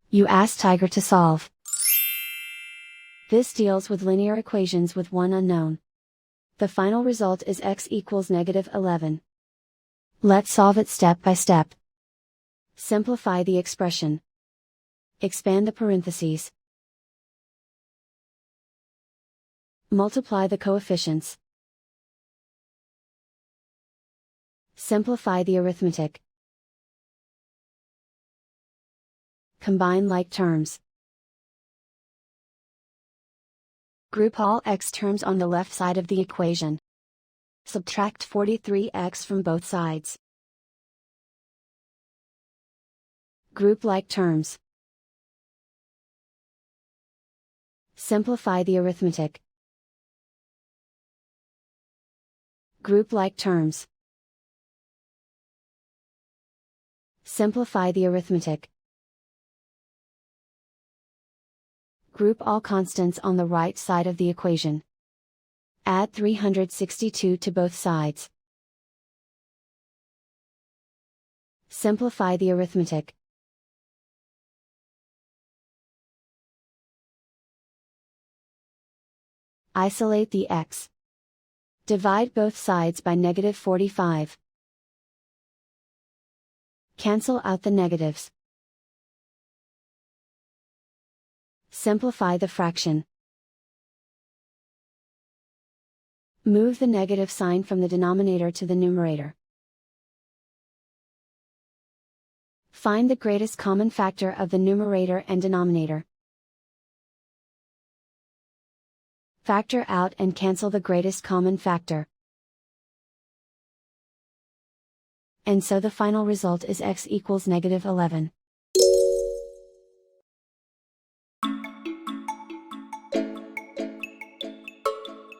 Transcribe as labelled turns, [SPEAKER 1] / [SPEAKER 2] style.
[SPEAKER 1] You ask Tiger to solve. This deals with linear equations with one unknown. The final result is x equals -11. Let's solve it step by step. Simplify the expression. Expand the parentheses. Multiply the coefficients. Simplify the arithmetic. Combine like terms. Group all x terms on the left side of the equation. Subtract 43x from both sides. Group like terms. Simplify the arithmetic. Group like terms. Simplify the arithmetic. Group all constants on the right side of the equation. Add 362 to both sides. Simplify the arithmetic. Isolate the x. Divide both sides by -45. Cancel out the negatives. Simplify the fraction. Move the negative sign from the denominator to the numerator. Find the greatest common factor of the numerator and denominator. Factor out and cancel the greatest common factor. And so the final result is x equals -11.